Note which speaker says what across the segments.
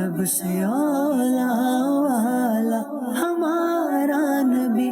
Speaker 1: سب سے اولا والا ہمارا نبی،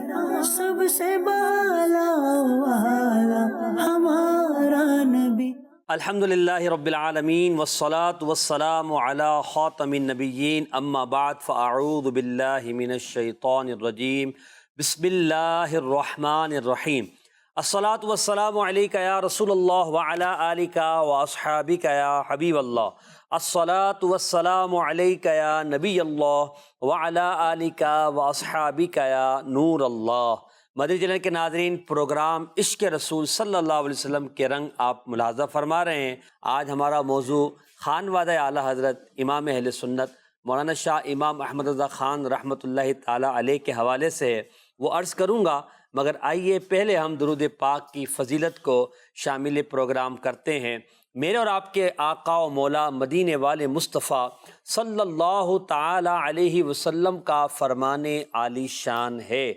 Speaker 1: سب سے بالا والا ہمارا نبی۔
Speaker 2: الحمدللہ رب العالمین والصلاة والسلام علی خاتم النبیین، اما بعد فاعوذ باللہ من الشیطان الرجیم، بسم اللہ الرحمن الرحیم۔ الصلاة والسلام علیک یا رسول اللہ وعلی آلک واصحابک یا حبیب اللہ۔ الصلاة والسلام علیک یا نبی اللہ وعلی آلک واصحابک یا نور اللہ۔ مدنی چینل کے ناظرین، پروگرام عشق رسول صلی اللہ علیہ وسلم کے رنگ آپ ملاحظہ فرما رہے ہیں۔ آج ہمارا موضوع خانوادہ اعلیٰ حضرت امام اہل سنت مولانا شاہ امام احمد رضا خان رحمۃ اللہ تعالیٰ علیہ کے حوالے سے ہے، وہ عرض کروں گا، مگر آئیے پہلے ہم درود پاک کی فضیلت کو شامل پروگرام کرتے ہیں۔ میرے اور آپ کے آقا و مولا مدینے والے مصطفیٰ صلی اللہ تعالیٰ علیہ وسلم کا فرمان عالی شان ہے،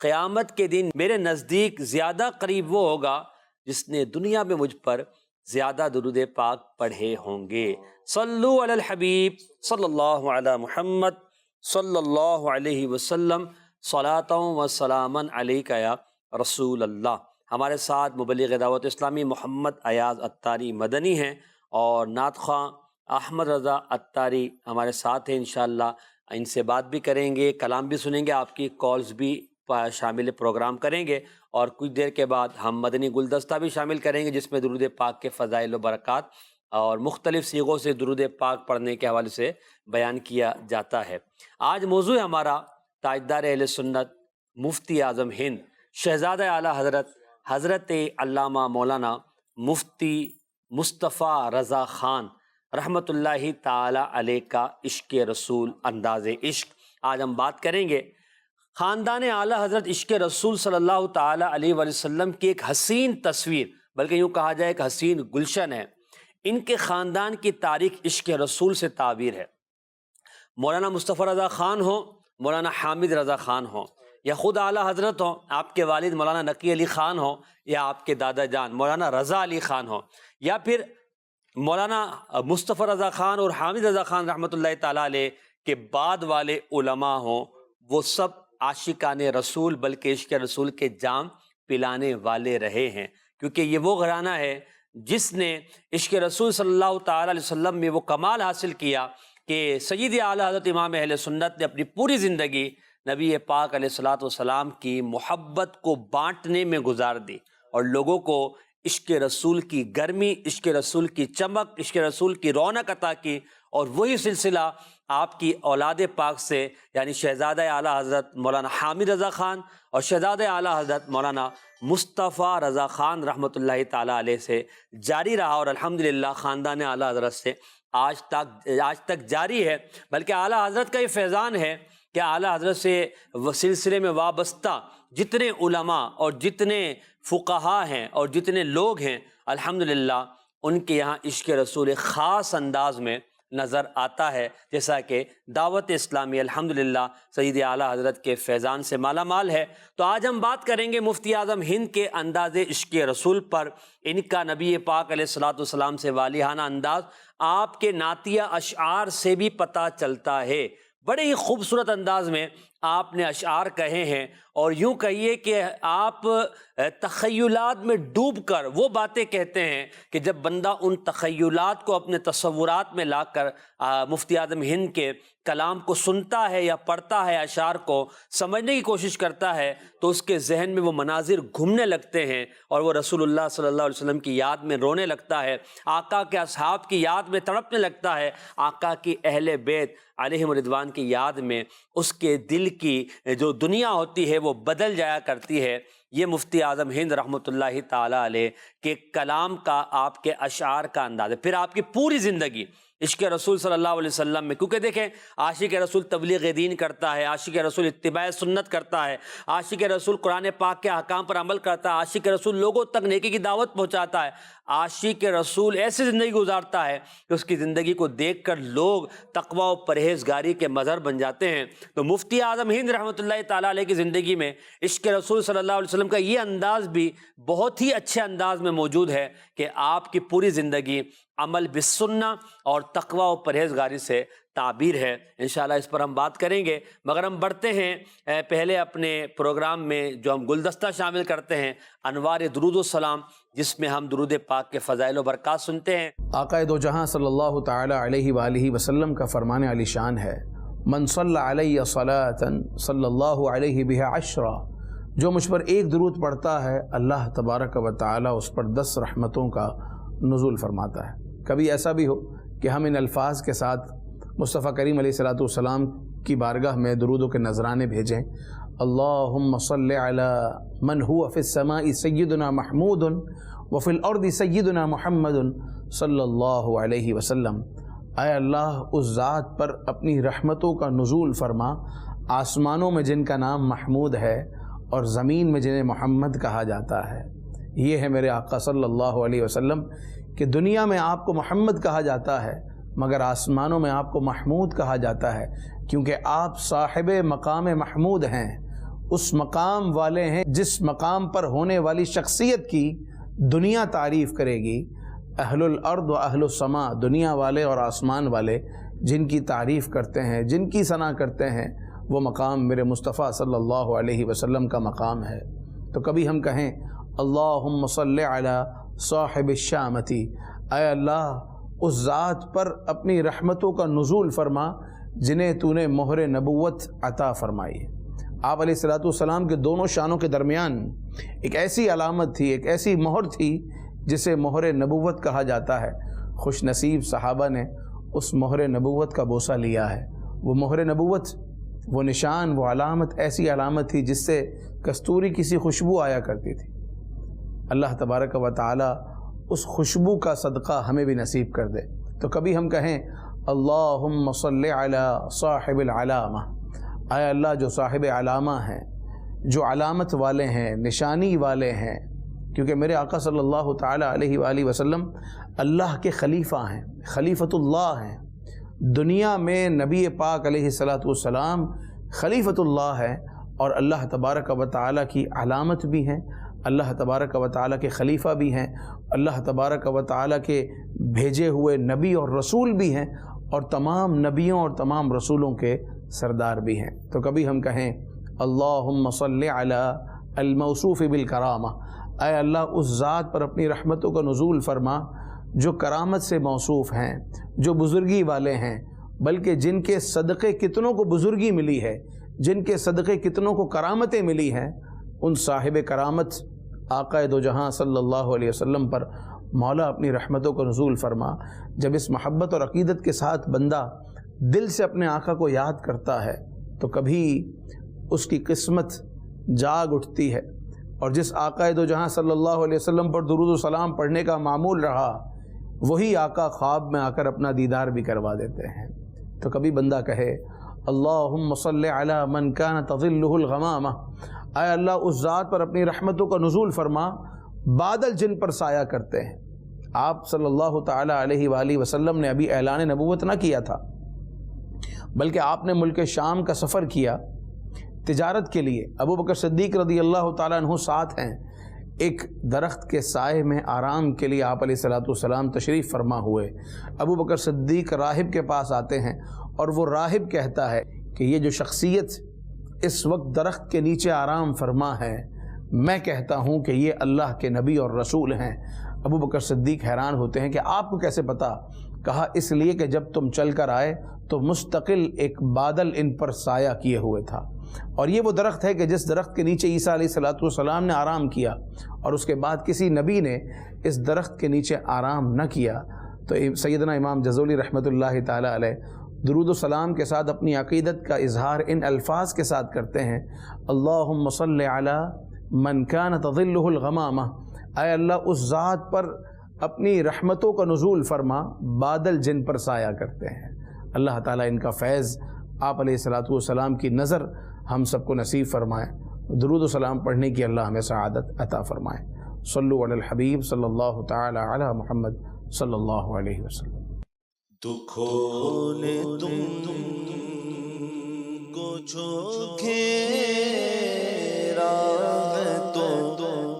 Speaker 2: قیامت کے دن میرے نزدیک زیادہ قریب وہ ہوگا جس نے دنیا میں مجھ پر زیادہ درود پاک پڑھے ہوں گے۔ صلو علی الحبیب صلی اللہ علی محمد صلی اللہ علیہ وسلم، صلاۃ و سلاما علیک یا رسول اللہ۔ ہمارے ساتھ مبلغ دعوت اسلامی محمد ایاز اتاری مدنی ہیں اور نعت خواں احمد رضا اتاری ہمارے ساتھ ہیں۔ انشاءاللہ ان سے بات بھی کریں گے، کلام بھی سنیں گے، آپ کی کالز بھی شامل پروگرام کریں گے، اور کچھ دیر کے بعد ہم مدنی گلدستہ بھی شامل کریں گے جس میں درود پاک کے فضائل و برکات اور مختلف صیغوں سے درود پاک پڑھنے کے حوالے سے بیان کیا جاتا ہے۔ آج موضوع ہمارا تاجدار اہل سنت مفتی اعظم ہند شہزادہ اعلیٰ حضرت حضرت علامہ مولانا مفتی مصطفیٰ رضا خان رحمۃ اللہ تعالی علیہ کا عشق رسول، انداز عشق۔ آج ہم بات کریں گے خاندان اعلیٰ حضرت عشق رسول صلی اللہ تعالی علیہ وآلہ وسلم کی ایک حسین تصویر، بلکہ یوں کہا جائے ایک حسین گلشن ہے۔ ان کے خاندان کی تاریخ عشق رسول سے تعبیر ہے۔ مولانا مصطفیٰ رضا خان ہوں، مولانا حامد رضا خان ہوں، یا خود اعلیٰ حضرت ہوں، آپ کے والد مولانا نقی علی خان ہوں، یا آپ کے دادا جان مولانا رضا علی خان ہوں، یا پھر مولانا مصطفیٰ رضا خان اور حامد رضا خان رحمۃ اللہ تعالیٰ علیہ کے بعد والے علماء ہوں، وہ سب عاشقان رسول بلکہ عشق رسول کے جام پلانے والے رہے ہیں، کیونکہ یہ وہ گھرانہ ہے جس نے عشق رسول صلی اللہ تعالی علیہ وسلم میں وہ کمال حاصل کیا کہ سید اعلیٰ حضرت امام اہل سنت نے اپنی پوری زندگی نبی پاک علیہ الصلوۃ والسلام کی محبت کو بانٹنے میں گزار دی، اور لوگوں کو عشق رسول کی گرمی، عشق رسول کی چمک، عشق رسول کی رونق عطا کی، اور وہی سلسلہ آپ کی اولاد پاک سے یعنی شہزادہ اعلیٰ حضرت مولانا حامد رضا خان اور شہزادہ اعلیٰ حضرت مولانا مصطفیٰ رضا خان رحمۃ اللہ تعالیٰ علیہ سے جاری رہا، اور الحمدللہ خاندان اعلیٰ حضرت سے آج تک جاری ہے۔ بلکہ اعلیٰ حضرت کا یہ فیضان ہے کہ اعلیٰ حضرت سے سلسلے میں وابستہ جتنے علماء اور جتنے فقہا ہیں اور جتنے لوگ ہیں، الحمدللہ ان کے یہاں عشق رسول خاص انداز میں نظر آتا ہے، جیسا کہ دعوت اسلامی الحمدللہ سید اعلیٰ حضرت کے فیضان سے مالا مال ہے۔ تو آج ہم بات کریں گے مفتی اعظم ہند کے انداز عشق رسول پر، ان کا نبی پاک علیہ الصلوۃ والسلام سے والیانہ انداز آپ کے نعتیہ اشعار سے بھی پتہ چلتا ہے۔ بڑے ہی خوبصورت انداز میں آپ نے اشعار کہے ہیں، اور یوں کہیے کہ آپ تخیلات میں ڈوب کر وہ باتیں کہتے ہیں کہ جب بندہ ان تخیلات کو اپنے تصورات میں لا کر مفتی اعظم ہند کے کلام کو سنتا ہے یا پڑھتا ہے، اشعار کو سمجھنے کی کوشش کرتا ہے، تو اس کے ذہن میں وہ مناظر گھومنے لگتے ہیں، اور وہ رسول اللہ صلی اللہ علیہ وسلم کی یاد میں رونے لگتا ہے، آقا کے اصحاب کی یاد میں تڑپنے لگتا ہے، آقا کی اہل بیت علیہم رضوان کی یاد میں اس کے دل کی جو دنیا ہوتی ہے وہ بدل جایا کرتی ہے۔ یہ مفتی اعظم ہند رحمۃ اللہ تعالی علیہ کے کلام کا، آپ کے اشعار کا انداز ہے۔ پھر آپ کی پوری زندگی عشق رسول صلی اللہ علیہ وسلم میں، کیونکہ دیکھیں عاشق رسول تبلیغ دین کرتا ہے، عاشق رسول اتباع سنت کرتا ہے، عاشق رسول قرآن پاک کے احکام پر عمل کرتا ہے، عاشق رسول لوگوں تک نیکی کی دعوت پہنچاتا ہے، عاشق رسول ایسی زندگی گزارتا ہے کہ اس کی زندگی کو دیکھ کر لوگ تقوی و پرہیزگاری کے مظہر بن جاتے ہیں۔ تو مفتی اعظم ہند رحمۃ اللہ تعالیٰ علیہ کی زندگی میں عشق رسول صلی اللہ علیہ وسلم کا یہ انداز بھی بہت ہی اچھے انداز میں موجود ہے کہ آپ کی پوری زندگی عمل بالسنہ اور تقوی و پرہیزگاری سے تعبیر ہے۔ انشاءاللہ اس پر ہم بات کریں گے، مگر ہم بڑھتے ہیں پہلے اپنے پروگرام میں جو ہم گلدستہ شامل کرتے ہیں انوار درود و سلام، جس میں ہم درود پاک کے فضائل و برکات سنتے ہیں۔
Speaker 3: آقا دو جہاں صلی اللہ تعالی علیہ وآلہ وسلم کا فرمان علی شان ہے، من صلی علیہ صلاۃ صلی اللہ علیہ بہا عشرا، جو مجھ پر ایک درود پڑھتا ہے اللہ تبارک و تعالی اس پر 10 رحمتوں کا نزول فرماتا ہے۔ کبھی ایسا بھی ہو کہ ہم ان الفاظ کے ساتھ مصطفیٰ کریم علیہ السلام کی بارگاہ میں درودوں کے نذرانے بھیجیں، اللہم صلی علی من هو فی السماء سیدنا محمود وفی الارض سیدنا محمد صلی اللہ علیہ وسلم۔ اے اللہ اس ذات پر اپنی رحمتوں کا نزول فرما، آسمانوں میں جن کا نام محمود ہے اور زمین میں جنہیں محمد کہا جاتا ہے۔ یہ ہے میرے آقا صلی اللہ علیہ وسلم کہ دنیا میں آپ کو محمد کہا جاتا ہے مگر آسمانوں میں آپ کو محمود کہا جاتا ہے، کیونکہ آپ صاحب مقام محمود ہیں، اس مقام والے ہیں جس مقام پر ہونے والی شخصیت کی دنیا تعریف کرے گی۔ اہل الارض و اہل السماء، دنیا والے اور آسمان والے جن کی تعریف کرتے ہیں، جن کی ثنا کرتے ہیں، وہ مقام میرے مصطفیٰ صلی اللہ علیہ وسلم کا مقام ہے۔ تو کبھی ہم کہیں اللہم صلی علی صاحب الشامتی، اے اللہ اس ذات پر اپنی رحمتوں کا نزول فرما جنہیں تو نے مہر نبوت عطا فرمائی ہے۔ آپ علیہ السلام کے دونوں شانوں کے درمیان ایک ایسی علامت تھی، ایک ایسی مہر تھی جسے مہر نبوت کہا جاتا ہے۔ خوش نصیب صحابہ نے اس مہر نبوت کا بوسہ لیا ہے۔ وہ مہر نبوت، وہ نشان، وہ علامت ایسی علامت تھی جس سے کستوری کی سی خوشبو آیا کرتی تھی۔ اللہ تبارک و تعالی اس خوشبو کا صدقہ ہمیں بھی نصیب کر دے۔ تو کبھی ہم کہیں اللہم صلی علی صاحب العلامہ، اے اللہ جو صاحب علامہ ہیں، جو علامت والے ہیں، نشانی والے ہیں، کیونکہ میرے آقا صلی اللہ تعالی علیہ وآلہ وسلم اللہ کے خلیفہ ہیں، خلیفۃ اللہ ہیں۔ دنیا میں نبی پاک علیہ السلام خلیفۃ اللہ ہے اور اللہ تبارک و تعالی کی علامت بھی ہیں، اللہ تبارک و تعالی کے خلیفہ بھی ہیں، اللہ تبارک و تعالی کے بھیجے ہوئے نبی اور رسول بھی ہیں، اور تمام نبیوں اور تمام رسولوں کے سردار بھی ہیں۔ تو کبھی ہم کہیں اللہم صلی علی الموصوف بالکرامہ، اے اللہ اس ذات پر اپنی رحمتوں کا نزول فرما جو کرامت سے موصوف ہیں، جو بزرگی والے ہیں، بلکہ جن کے صدقے کتنوں کو بزرگی ملی ہے، جن کے صدقے کتنوں کو کرامتیں ملی ہیں، ان صاحب کرامت آقا دو جہاں صلی اللہ علیہ وسلم پر مولا اپنی رحمتوں کو نزول فرما۔ جب اس محبت اور عقیدت کے ساتھ بندہ دل سے اپنے آقا کو یاد کرتا ہے تو کبھی اس کی قسمت جاگ اٹھتی ہے، اور جس آقا دو جہاں صلی اللہ علیہ وسلم پر درود و سلام پڑھنے کا معمول رہا، وہی آقا خواب میں آ کر اپنا دیدار بھی کروا دیتے ہیں۔ تو کبھی بندہ کہے اللہم صلی علی من کان تظلہ الغمامہ، اے اللہ اس ذات پر اپنی رحمتوں کا نزول فرما بادل جن پر سایہ کرتے ہیں۔ آپ صلی اللہ تعالی علیہ وآلہ وسلم نے ابھی اعلان نبوت نہ کیا تھا، بلکہ آپ نے ملک شام کا سفر کیا تجارت کے لیے۔ ابو بکر صدیق رضی اللہ تعالیٰ عنہ ساتھ ہیں۔ ایک درخت کے سائے میں آرام کے لیے آپ علیہ السلام تشریف فرما ہوئے۔ ابو بکر صدیق راہب کے پاس آتے ہیں اور وہ راہب کہتا ہے کہ یہ جو شخصیت اس وقت درخت کے نیچے آرام فرما ہے، میں کہتا ہوں کہ یہ اللہ کے نبی اور رسول ہیں۔ ابو بکر صدیق حیران ہوتے ہیں کہ آپ کو کیسے پتا؟ کہا اس لیے کہ جب تم چل کر آئے تو مستقل ایک بادل ان پر سایہ کیے ہوئے تھا، اور یہ وہ درخت ہے کہ جس درخت کے نیچے عیسیٰ علیہ السلام نے آرام کیا، اور اس کے بعد کسی نبی نے اس درخت کے نیچے آرام نہ کیا۔ تو سیدنا امام جزولی رحمۃ اللہ تعالی علیہ درود و سلام کے ساتھ اپنی عقیدت کا اظہار ان الفاظ کے ساتھ کرتے ہیں اللہم صلی علی من کان تظلہ الغمامہ، اے اللہ اس ذات پر اپنی رحمتوں کا نزول فرما بادل جن پر سایہ کرتے ہیں۔ اللہ تعالیٰ ان کا فیض، آپ علیہ السلام کی نظر ہم سب کو نصیب فرمائے۔ درود و سلام پڑھنے کی اللہ ہمیں سعادت عطا فرمائے۔ صلو علی الحبیب صلی اللہ تعالی علی محمد صلی اللہ علیہ وسلم۔
Speaker 4: دکھوں نے تم کو جو گھیرا ہے تو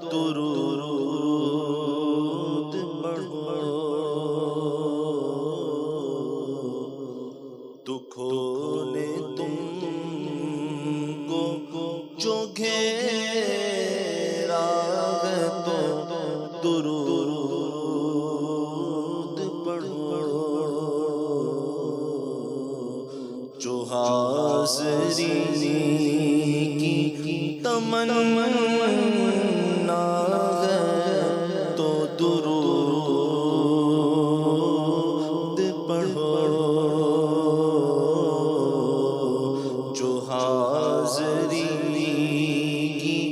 Speaker 4: درود دکھوں نے تم کو جو گھیرا ہے تو درود پڑھو، جو حاضری کی تمنا ہے تو درود پڑھو، جو حاضری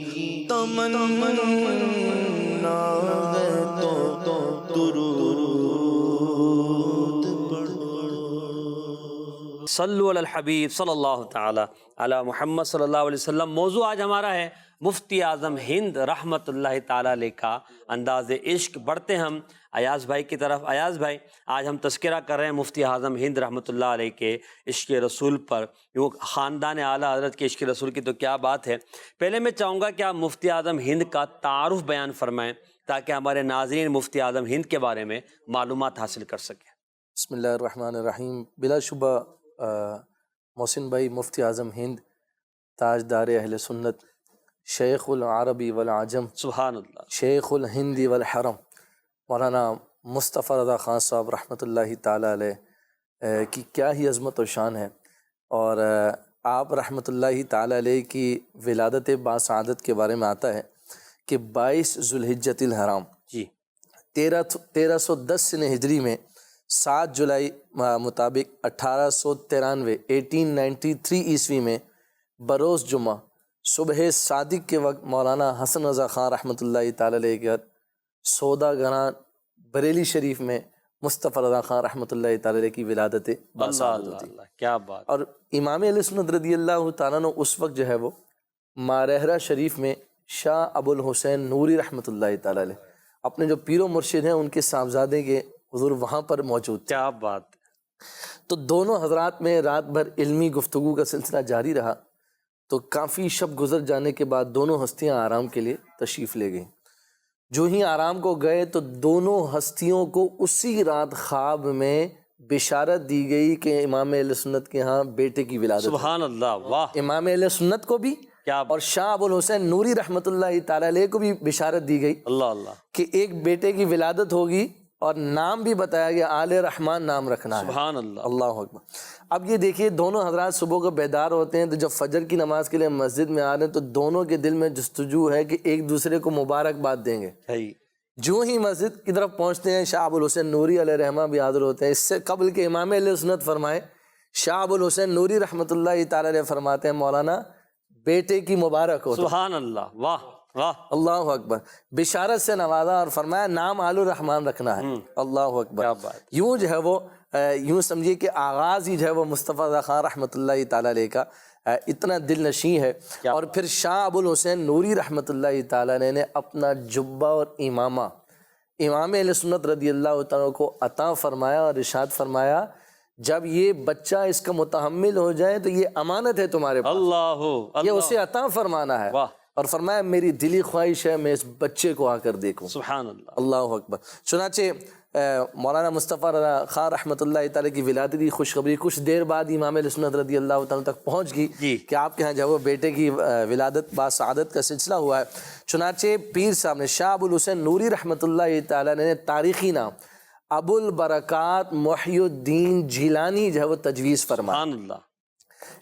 Speaker 4: کی تمنا ہے تو درود پڑھو۔
Speaker 2: صلو علی الحبیب صلی اللہ تعالی علی محمد صلی اللہ علیہ وسلم۔ موضوع آج ہمارا ہے مفتی اعظم ہند رحمت اللہ تعالی علیہ کا انداز عشق۔ بڑھتے ہم ایاز بھائی کی طرف۔ ایاز بھائی، آج ہم تذکرہ کر رہے ہیں مفتی اعظم ہند رحمت اللہ علیہ کے عشق رسول پر۔ وہ خاندان اعلیٰ حضرت کے عشق رسول کی تو کیا بات ہے۔ پہلے میں چاہوں گا کہ آپ مفتی اعظم ہند کا تعارف بیان فرمائیں تاکہ ہمارے ناظرین مفتی اعظم ہند کے بارے میں معلومات حاصل کر سکیں۔
Speaker 5: بسم اللہ الرحمن الرحیم۔ بلا شبہ محسن بھائی، مفتی اعظم ہند تاجدار اہل سنت، شیخ العربی والعجم،
Speaker 2: سبحان اللہ،
Speaker 5: شیخ الہند والحرم، مولانا مصطفیٰ رضا خان صاحب رحمۃ اللہ تعالیٰ علیہ کی کیا ہی عظمت و شان ہے۔ اور آپ رحمۃ اللہ تعالیٰ علیہ کی ولادت باسعادت کے بارے میں آتا ہے کہ 22 ذوالحجۃ الحرام
Speaker 2: جی
Speaker 5: 1310 سن ہجری میں 7 جولائی مطابق 1893 عیسوی میں بروز جمعہ صبح صادق کے وقت مولانا حسن رضا خان رحمۃ اللہ تعالیٰ علیہ کے سودا گران بریلی شریف میں مصطفیٰ رضا خان رحمۃ اللہ تعالیٰ علیہ کی ولادت باسعادت ہوتی۔
Speaker 2: اللہ، کیا بات۔
Speaker 5: اور امام علیہ سنت رضی اللہ تعالیٰ عنہ اس وقت جو ہے وہ مارہرہ شریف میں شاہ ابو الحسین نوری رحمۃ اللہ تعالیٰ علیہ اپنے جو پیر و مرشد ہیں ان کے صاحبزادے کے حضور وہاں پر موجود تھے۔
Speaker 2: کیا بات۔
Speaker 5: تو دونوں حضرات میں رات بھر علمی گفتگو کا سلسلہ جاری رہا، تو کافی شب گزر جانے کے بعد دونوں ہستیاں آرام کے لیے تشریف لے گئیں۔ جو ہی آرام کو گئے تو دونوں ہستیوں کو اسی رات خواب میں بشارت دی گئی کہ امام اہل سنت کے ہاں بیٹے کی ولادت ہے۔
Speaker 2: سبحان اللہ، واہ،
Speaker 5: امام اہل سنت کو بھی
Speaker 2: کیا
Speaker 5: اور شاہ ابو الحسین نوری رحمۃ اللہ تعالیٰ علیہ کو بھی بشارت دی گئی
Speaker 2: اللہ اللہ،
Speaker 5: کہ ایک بیٹے کی ولادت ہوگی، اور نام بھی بتایا گیا آل رحمان نام رکھنا ہے۔
Speaker 2: سبحان اللہ،
Speaker 5: اللہ اکبر۔ اب یہ دیکھیے دونوں حضرات صبح کو بیدار ہوتے ہیں، تو جب فجر کی نماز کے لیے مسجد میں آ رہے ہیں تو دونوں کے دل میں جستجو ہے کہ ایک دوسرے کو مبارکباد دیں گے۔
Speaker 2: صحیح،
Speaker 5: جو ہی مسجد کی طرف پہنچتے ہیں شاہ ابو الحسین نوری علیہ رحمہ بھی حاضر ہوتے ہیں۔ اس سے قبل کے امام علیہ سنت فرمائے، شاہ ابو الحسین نوری رحمۃ اللہ تعالیٰ علیہ فرماتے ہیں مولانا بیٹے کی مبارک ہو۔
Speaker 2: سبحان اللہ، واہ واہ،
Speaker 5: اللہ اکبر۔ بشارت سے نوازا اور فرمایا نام آل الرحمان رکھنا ہے۔ اللہ اکبر۔
Speaker 2: کیا بات۔
Speaker 5: یوں جو ہے وہ یوں سمجھیے کہ آغاز ہی جو ہے وہ مصطفیٰ رضا خان رحمۃ اللہ تعالیٰ علیہ کا اتنا دل نشیں ہے۔ اور پھر شاہ ابو الحسین نوری رحمۃ اللہ تعالیٰ علیہ نے اپنا جبہ اور امامہ امام اہل سنت رضی اللہ تعالیٰ کو عطا فرمایا اور ارشاد فرمایا جب یہ بچہ اس کا متحمل ہو جائے تو یہ امانت ہے تمہارے پاس،
Speaker 2: اللہ،
Speaker 5: یہ اسے عطا فرمانا ہے۔
Speaker 2: واہ،
Speaker 5: اور فرمایا میری دلی خواہش ہے میں اس بچے کو آ کر دیکھوں۔
Speaker 2: سبحان اللہ،
Speaker 5: اللہ اکبر۔ چنانچہ مولانا مصطفیٰ رضا خان رحمۃ اللہ تعالیٰ کی ولادت کی خوشخبری کچھ دیر بعد امام علیہ سنت رضی اللہ تعالیٰ تک پہنچ گئی کہ آپ کے ہاں جو بیٹے کی ولادت باسعادت کا سلسلہ ہوا ہے۔ چنانچہ پیر صاحب نے شاہ ابو الحسین نوری رحمۃ اللہ تعالیٰ نے تاریخی نام ابو البرکات محی الدین جیلانی جو ہے وہ تجویز فرمایا۔
Speaker 2: سبحان اللہ،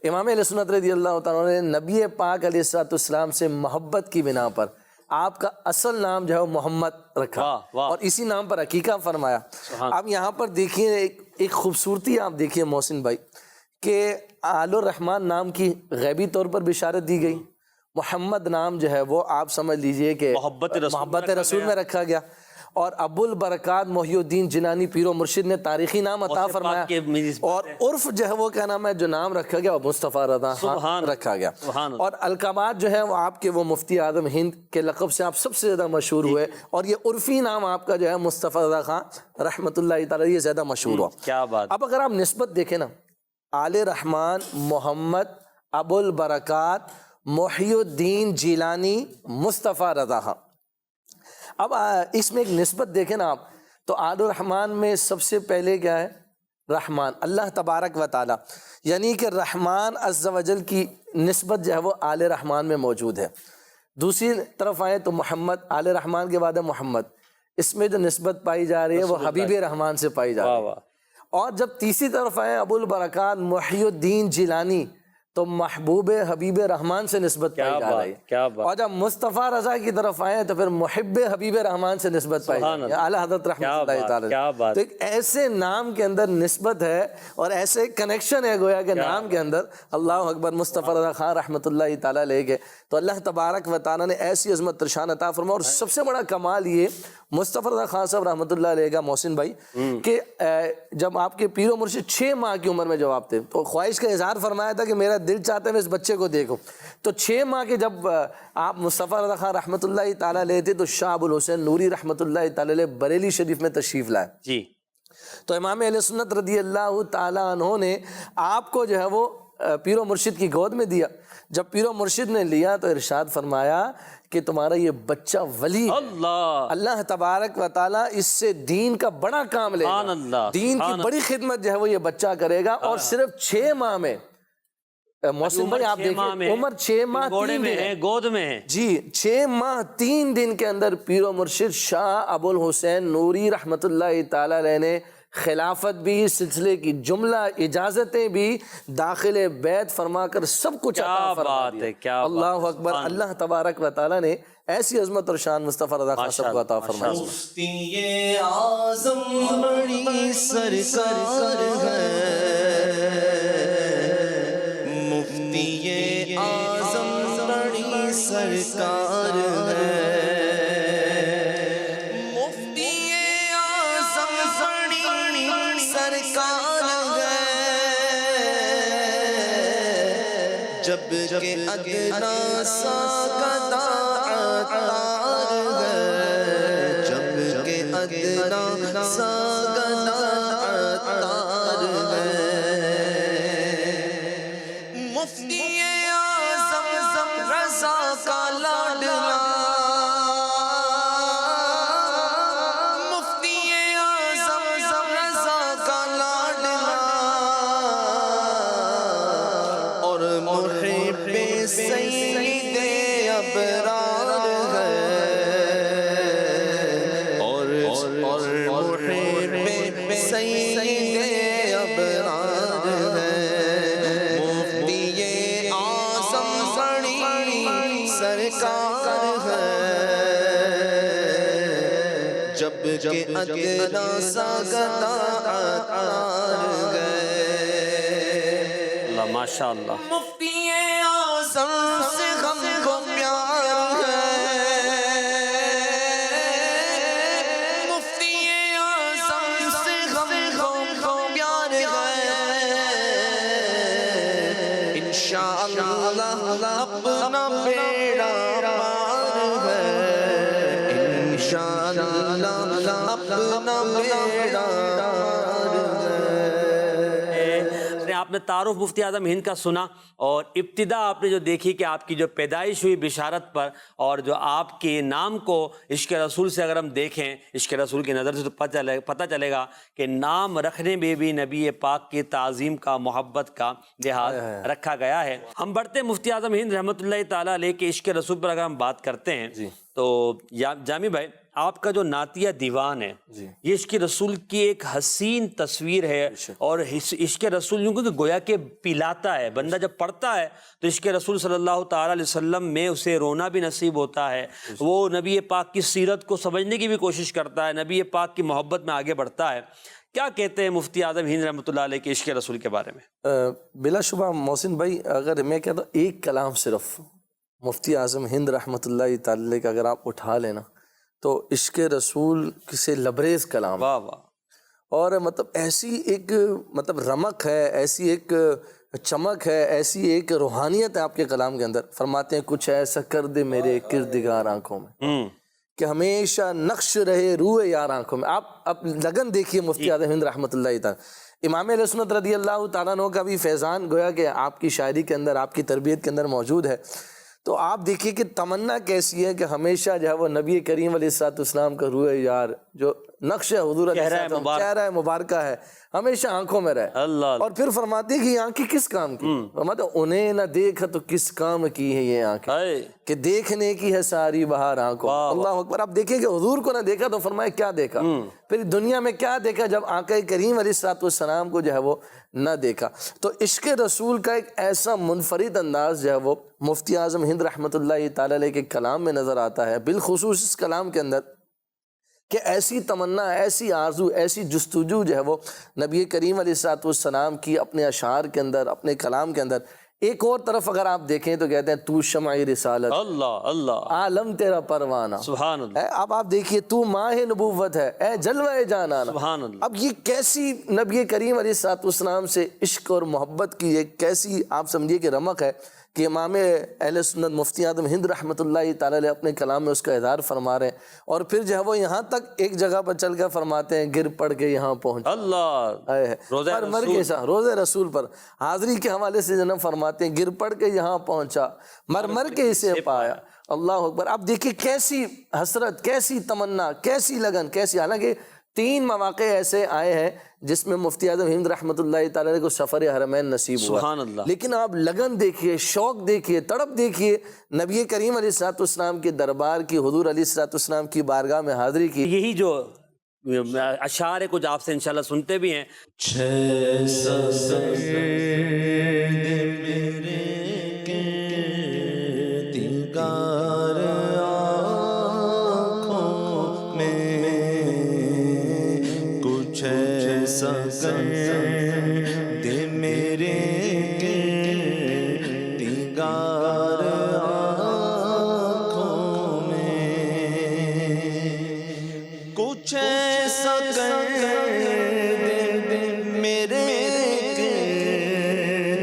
Speaker 5: امام علیہ سنت رضی اللہ تعالیٰ نے نبی پاک علیہ السلام سے محبت کی بنا پر آپ کا اصل نام جو ہے وہ محمد رکھا اور اسی نام پر عقیقہ فرمایا۔ اب یہاں پر دیکھیے ایک خوبصورتی آپ دیکھیے محسن بھائی کہ آل الرحمن نام کی غیبی طور پر بشارت دی گئی، محمد نام جو ہے وہ آپ سمجھ لیجئے کہ محبت رسول میں رکھا گیا، اور ابو البرکات محی الدین جیلانی پیر و مرشد نے تاریخی نام عطا فرمایا، اور عرف جو ہے وہ کیا نام ہے جو نام رکھا گیا وہ مصطفیٰ رضا خان رکھا گیا، اور القابات جو ہے وہ آپ کے وہ مفتی اعظم ہند کے لقب سے آپ سب سے زیادہ مشہور ہوئے، اور یہ عرفی نام آپ کا جو ہے مصطفیٰ رضا خان رحمۃ اللہ تعالیٰ یہ زیادہ مشہور ہوا۔
Speaker 2: کیا بات۔
Speaker 5: اب اگر آپ نسبت دیکھیں نا آل رحمان محمد ابو البرکات محی الدین جیلانی مصطفیٰ رضا خان، اب اس میں ایک نسبت دیکھیں نا آپ تو آل الرحمان میں سب سے پہلے کیا ہے رحمان، اللہ تبارک و تعالی، یعنی کہ رحمان عز و جل کی نسبت جو ہے وہ آل رحمان میں موجود ہے۔ دوسری طرف آئے تو محمد، آل رحمان کے بعد ہے محمد، اس میں جو نسبت پائی جا رہی ہے وہ حبیب رحمان سے پائی جا رہی ہے۔ اور جب تیسری طرف آئے ابو البرکات محی الدین جیلانی تو محبوب حبیب رحمان سے نسبت پائی جا رہی ہے۔ اور جب مصطفیٰ رضا کی طرف آئے تو پھر محب حبیب رحمان سے نسبت پائی جا رہی ہے، اعلیٰ حضرت رحمۃ اللہ تعالیٰ۔ تو ایک ایسے نام کے اندر نسبت ہے اور ایسے کنیکشن ہے گویا کہ نام کے اندر، اللہ اکبر، مصطفیٰ رضا خان رحمۃ اللہ تعالیٰ لے کے، تو اللہ تبارک و تعالیٰ نے ایسی عظمت ترشان عطا فرما۔ اور سب سے بڑا کمال یہ مصطفیٰ رضا خان صاحب رحمۃ اللہ علیہ کا، محسن بھائی، کہ جب آپ کے پیر و مرشد 6 ماہ کی عمر میں جب آپ تھے تو خواہش کا اظہار فرمایا تھا کہ میرا دل چاہتا ہے میں اس بچے کو دیکھوں۔ تو 6 ماہ کے جب آپ مصطفیٰ رضا خان رحمۃ اللہ تعالیٰ علیہ تھے تو شاہ ابو الحسین نوری رحمۃ اللہ تعالیٰ علیہ بریلی شریف میں تشریف لائے
Speaker 2: جی۔
Speaker 5: تو امام اہل سنت رضی اللہ تعالیٰ عنہ نے آپ کو جو ہے وہ پیر و مرشد کی گود میں دیا۔ جب پیر و مرشد نے لیا تو ارشاد فرمایا کہ تمہارا یہ بچہ ولی ہے، اللہ تبارک و تعالیٰ اس سے دین کا بڑا کام لے گا، دین کی بڑی خدمت جو ہے وہ یہ بچہ کرے گا۔ اور صرف 6 ماہ میں، محسن بھائی آپ دیکھیں، عمر 6 ماہ 3 دن ہے،
Speaker 2: گود میں ہے
Speaker 5: جی، 6 ماہ 3 دن کے اندر پیر و مرشد شاہ ابو الحسین نوری رحمۃ اللہ تعالیٰ علیہ نے خلافت بھی، سلسلے کی جملہ اجازتیں بھی، داخل بیت فرما کر سب کچھ عطا فرما دیا۔ اللہ اکبر، اللہ تبارک و تعالیٰ نے ایسی عظمت اور شان مصطفیٰ رضا خان صاحب کو عطا فرمائی۔
Speaker 4: مفتی اعظم بڑی سرکار ہے، مفتی اعظم بڑی سرکار ہے، جب کہ ادنا سا گدا عطار ہے، جب کہ ادنا سا گدا عطار ہے، مفتی اعظم رضا کا لاڈلا، مفتی اعظم رضا کا لاڈلا، اور محب سید ابرار ہے، اور محب سید ابرار ہے، مفتی اعظم بڑی سرکار ہے، جب کہ ادنا سا گدا عطار ہے۔
Speaker 2: ماشاءاللہ،
Speaker 4: مفتی اعظم سے ہم کو پیار ہے، مفتی اعظم سے ہم کو پیار ہے، انشاءاللہ اپنا بیڑا پار ہے، انشاءاللہ اپنا بیڑا پار ہے۔
Speaker 2: آپ نے تعارف مفتی اعظم ہند کا سنا، اور ابتدا آپ نے جو دیکھی کہ آپ کی جو پیدائش ہوئی بشارت پر، اور جو آپ کے نام کو عشق رسول سے اگر ہم دیکھیں، عشق رسول کی نظر سے تو پتہ چلے گا کہ نام رکھنے میں بھی نبی پاک کی تعظیم کا، محبت کا لحاظ رکھا گیا ہے۔ ہم بڑھتے مفتی اعظم ہند رحمۃ اللہ تعالیٰ علیہ کے عشق رسول پر اگر ہم بات کرتے ہیں تو جامی بھائی، آپ کا جو نعتیہ دیوان ہے یہ عشق رسول کی ایک حسین تصویر ہے، اور عشق رسول یوں کہ گویا کہ پلاتا ہے، بندہ جب پڑھتا ہے تو عشق رسول صلی اللہ تعالیٰ علیہ وسلم میں اسے رونا بھی نصیب ہوتا ہے، وہ نبی پاک کی سیرت کو سمجھنے کی بھی کوشش کرتا ہے، نبی پاک کی محبت میں آگے بڑھتا ہے۔ کیا کہتے ہیں مفتی اعظم ہند رحمۃ اللہ علیہ کے عشق رسول کے بارے میں؟
Speaker 5: بلا شبہ محسن بھائی، اگر میں کہتا ہوں ایک کلام صرف مفتی اعظم ہند رحمۃ اللہ تعالی کا اگر آپ اٹھا لینا تو عشق رسول سے لبریز کلام،
Speaker 2: واہ واہ،
Speaker 5: اور مطلب ایسی ایک مطلب رمق ہے، ایسی ایک چمک ہے، ایسی ایک روحانیت ہے آپ کے کلام کے اندر۔ فرماتے ہیں کچھ ایسا کر دے میرے کردگار آنکھوں میں کہ ہمیشہ نقش رہے روح یار آنکھوں میں۔ آپ لگن دیکھیے مفتی اعظم ہند رحمۃ اللہ تعالی، امام اہل سنت رضی اللہ تعالیٰ عنہ کا بھی فیضان گویا کہ آپ کی شاعری کے اندر، آپ کی تربیت کے اندر موجود ہے۔ تو آپ دیکھیے کہ تمنا کیسی ہے کہ ہمیشہ جو ہے وہ نبی کریم علیہ الصلوۃ والسلام کا روح یار جو نقش حضور علیہ السلام چہرہ مبارکہ ہے ہمیشہ آنکھوں میں رہے.
Speaker 2: اللہ
Speaker 5: اور پھر فرماتے ہیں کہ یہ آنکھیں کس کام کی؟ فرماتے ہیں انہیں نہ دیکھا تو کس کام کی ہے یہ آنکھیں کہ دیکھنے کی ہے ساری بہار آنکھوں. اللہ اکبر. آپ دیکھیں کہ حضور کو نہ دیکھا تو فرمایا کیا دیکھا، پھر دنیا میں کیا دیکھا جب آقا کریم علیہ الصلوۃ والسلام کو جو ہے وہ نہ دیکھا. تو عشق رسول کا ایک ایسا منفرد انداز جو ہے وہ مفتی اعظم ہند رحمۃ اللہ تعالی علیہ کے کلام میں نظر آتا ہے، بالخصوص اس کلام کے اندر کہ ایسی تمنا، ایسی آرزو، ایسی جستجو جو ہے وہ نبی کریم علیہ الصلوۃ والسلام کی اپنے اشعار کے اندر، اپنے کلام کے اندر. ایک اور طرف اگر آپ دیکھیں تو کہتے ہیں تو شمع رسالت،
Speaker 2: اللہ اللہ،
Speaker 5: عالم تیرا پروانہ،
Speaker 2: سبحان اللہ.
Speaker 5: اب آپ دیکھیے تو ماہ نبوت ہے، اے جلوہ جانانا.
Speaker 2: سبحان اللہ.
Speaker 5: اب یہ کیسی نبی کریم علیہ الصلوۃ والسلام سے عشق اور محبت کی ایک کیسی آپ سمجھیے کہ رمق ہے کہ امام اہل سنت مفتی اعظم ہند رحمۃ اللہ تعالی علیہ اپنے کلام میں اس کا اظہار فرما رہے ہیں. اور پھر جو ہے وہ یہاں تک ایک جگہ پر چل کر فرماتے ہیں گر پڑ کے یہاں پہنچ
Speaker 2: اللہ
Speaker 5: روزہ رسول پر حاضری کے حوالے سے جناب فرماتے ہیں گر پڑ کے یہاں پہنچا مر کے اسے پایا. اللہ اکبر. اب دیکھیے کیسی حسرت، کیسی تمنا، کیسی لگن، کیسی. حالانکہ 3 مواقع ایسے آئے ہیں جس میں مفتی اعظم ہند رحمۃ اللہ تعالی علیہ کو سفر حرمین نصیب ہوا.
Speaker 2: سبحان اللہ.
Speaker 5: لیکن آپ لگن دیکھیے، شوق دیکھیے، تڑپ دیکھیے نبی کریم علیہ الصلوۃ والسلام کے دربار کی، حضور علیہ الصلوۃ والسلام کی بارگاہ میں حاضری کی.
Speaker 2: یہی جو اشعار ہے کچھ آپ سے انشاءاللہ سنتے بھی ہیں.
Speaker 4: دے میرے دیگر آنکھوں میں کچھ ایسا دے میرے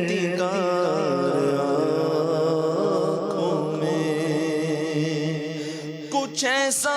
Speaker 4: دیگر آنکھوں میں کچھ ایسا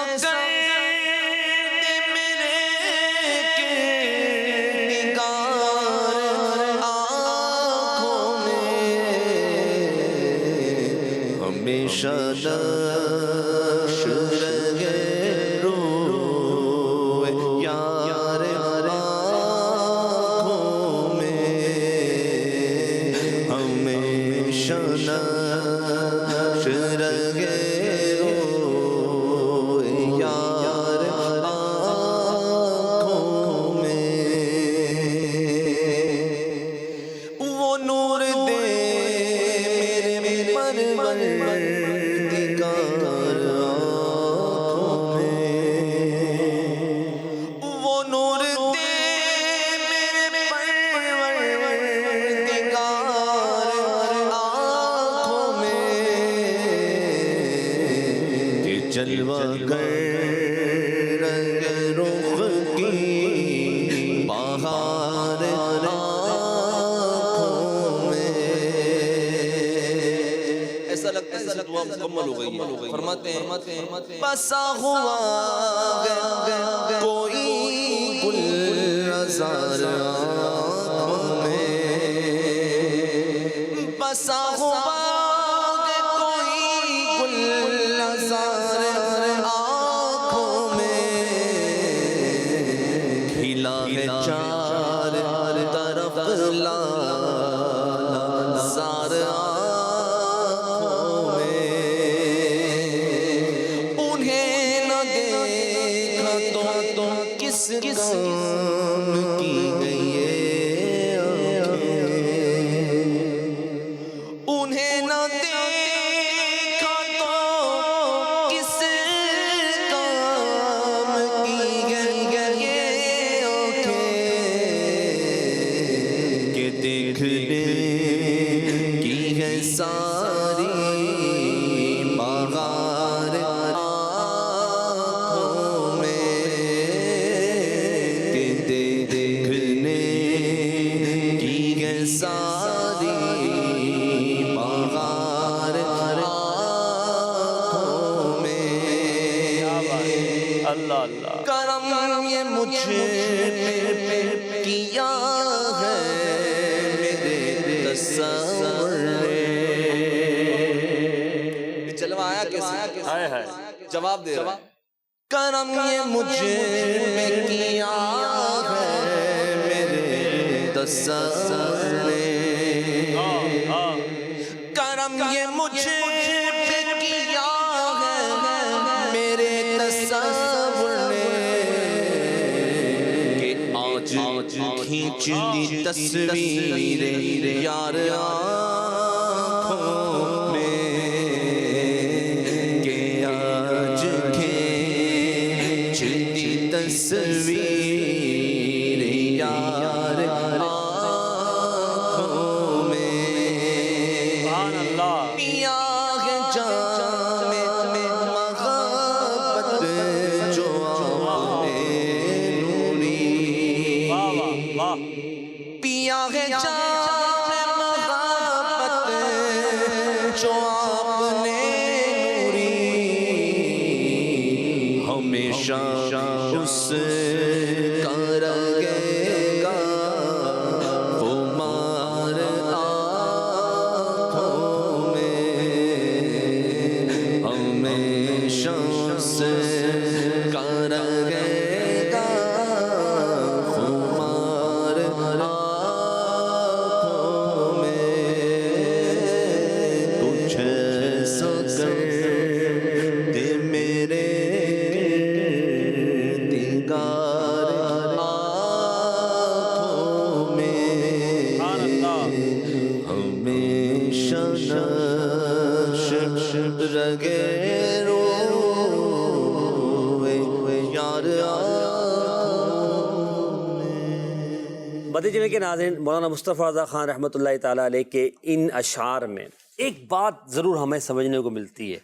Speaker 4: جلوہ گر رنگ رخ کی بہار آنکھوں میں. ایسا لگتا ہے دعا مکمل ہو گئی ہے. فرماتے ہیں بسا ہوا کوئی گل ہزار آنکھوں میں، بسا ہوا کوئی گل ہزار چار طرف زار آنکھوں میں. انہیں نہ دیکھا تو کس کام کی گئی ہے انہیں نہ دیکھا تو کس کام کی گئی ہے دیکھنے کی ہے ساری بہار آنکھوں میں دیکھنے کی ہے ساری بہار آنکھوں میں.
Speaker 2: اللہ اللہ.
Speaker 4: کرم یہ مجھ پہ کیا ہے جواب دے رہا ہے کرم یہ مجھ پہ کیا ہے میرے تصور نے کرم یہ مجھ پہ کیا ہے میرے تصور نے کہ آج کھینچ دی تصویر یار آنکھوں میں کہ آج کھینچ دی تصویر یار آنکھوں میں
Speaker 2: سبحان اللہ
Speaker 4: پیا ہے جام محبت جو آپ نے نوری
Speaker 2: واہ واہ واہ
Speaker 4: پیا ہے جام محبت جو آپ نے نوری ہمیشہ اس کا رہے گا وہ مار آنکھوں میں ہمیشہ اس کا رہے گا وہ مار آنکھوں میں کچھ ایسا کر دے میرے دیدار آنکھوں میں
Speaker 2: سبحان اللہ
Speaker 4: ہمیشہ نشب رگے روئے یار آنکھوں میں
Speaker 2: بدیجے کے ناظرین، مولانا مصطفیٰ رضا خان رحمۃ اللہ تعالیٰ علیہ کے ان اشعار میں ایک بات ضرور ہمیں سمجھنے کو ملتی ہے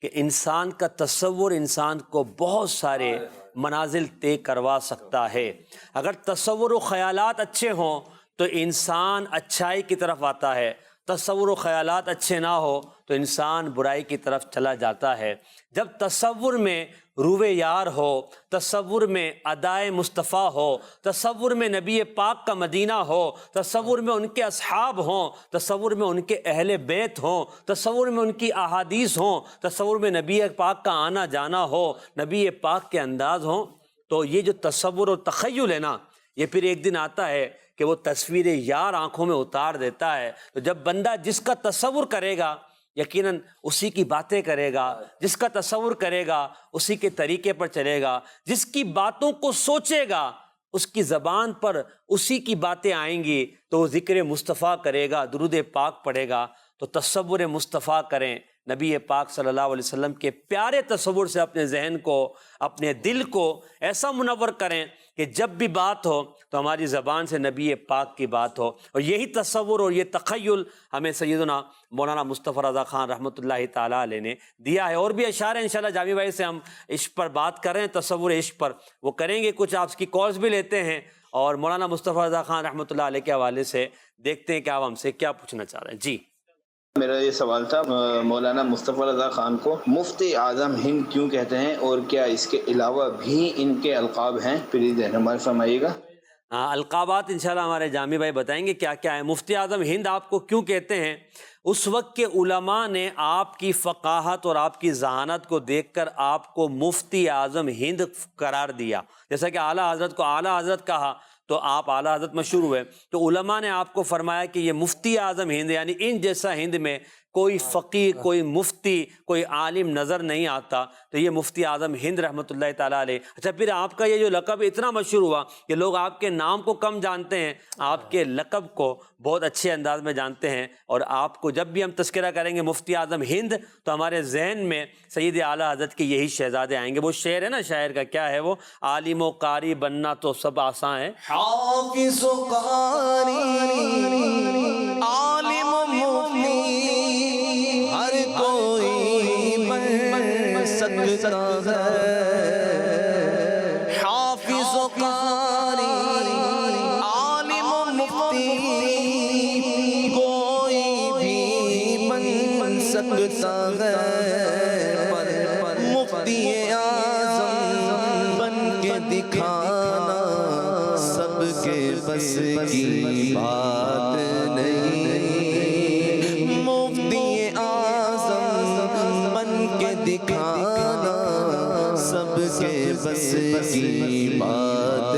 Speaker 2: کہ انسان کا تصور انسان کو بہت سارے منازل طے کروا سکتا ہے۔ اگر تصور و خیالات اچھے ہوں تو انسان اچھائی کی طرف آتا ہے، تصور و خیالات اچھے نہ ہو تو انسان برائی کی طرف چلا جاتا ہے۔ جب تصور میں روح یار ہو، تصور میں ادائے مصطفیٰ ہو، تصور میں نبی پاک کا مدینہ ہو، تصور میں ان کے اصحاب ہوں، تصور میں ان کے اہل بیت ہوں، تصور میں ان کی احادیث ہوں، تصور میں نبی پاک کا آنا جانا ہو، نبی پاک کے انداز ہوں، تو یہ جو تصور و تخیل ہے نا، یہ پھر ایک دن آتا ہے کہ وہ تصویر یار آنکھوں میں اتار دیتا ہے۔ تو جب بندہ جس کا تصور کرے گا یقیناً اسی کی باتیں کرے گا، جس کا تصور کرے گا اسی کے طریقے پر چلے گا، جس کی باتوں کو سوچے گا اس کی زبان پر اسی کی باتیں آئیں گی، تو وہ ذکر مصطفیٰ کرے گا، درود پاک پڑھے گا۔ تو تصور مصطفیٰ کریں، نبی پاک صلی اللہ علیہ وسلم کے پیارے تصور سے اپنے ذہن کو، اپنے دل کو ایسا منور کریں کہ جب بھی بات ہو تو ہماری زبان سے نبی پاک کی بات ہو۔ اور یہی تصور اور یہ تخیل ہمیں سیدنا مولانا مصطفیٰ رضا خان رحمۃ اللہ تعالیٰ علیہ نے دیا ہے۔ اور بھی اشعار ہیں، انشاءاللہ جامی بھائی سے ہم عشق پر بات کر رہے ہیں، تصور عشق پر وہ کریں گے، کچھ آپ کی کالز بھی لیتے ہیں، اور مولانا مصطفیٰ رضا خان رحمۃ اللہ علیہ کے حوالے سے دیکھتے ہیں کہ آپ ہم سے کیا پوچھنا چاہ رہے ہیں۔ جی
Speaker 6: میرا یہ سوال تھا، مولانا مصطفیٰ رضا خان کو مفتی اعظم ہند کیوں کہتے ہیں، اور کیا اس کے علاوہ بھی ان کے القاب ہیں؟ پلیز رہنمائی فرمائیے گا۔
Speaker 2: القابات انشاءاللہ ہمارے جامی بھائی بتائیں گے کیا کیا ہے۔ مفتی اعظم ہند آپ کو کیوں کہتے ہیں؟ اس وقت کے علماء نے آپ کی فقاہت اور آپ کی ذہانت کو دیکھ کر آپ کو مفتی اعظم ہند قرار دیا۔ جیسا کہ اعلیٰ حضرت کو اعلیٰ حضرت کہا تو آپ اعلیٰ حضرت مشہور ہوئے، تو علماء نے آپ کو فرمایا کہ یہ مفتی اعظم ہند، یعنی ان جیسا ہند میں کوئی فقیہ، کوئی مفتی، کوئی عالم نظر نہیں آتا، تو یہ مفتی اعظم ہند رحمۃ اللہ تعالیٰ علیہ۔ اچھا، پھر آپ کا یہ جو لقب اتنا مشہور ہوا کہ لوگ آپ کے نام کو کم جانتے ہیں، آپ کے لقب کو بہت اچھے انداز میں جانتے ہیں، اور آپ کو جب بھی ہم تذکرہ کریں گے مفتی اعظم ہند تو ہمارے ذہن میں سید اعلیٰ حضرت کے یہی شہزادے آئیں گے۔ وہ شعر ہے نا، شاعر کا کیا ہے وہ، عالم و قاری بننا تو سب آسان ہے،
Speaker 4: حافظ و قاری عالم و مفتی ہر کوئی بن سکتا ہے، حافظ و قاری عالم و مفتی کوئی بھی بن سکتا ہے، پر مفتی اعظم بن کے دکھانا سب کے بس کی بات نہیں، مفتی اعظم بن کے دکھانا
Speaker 5: کی بات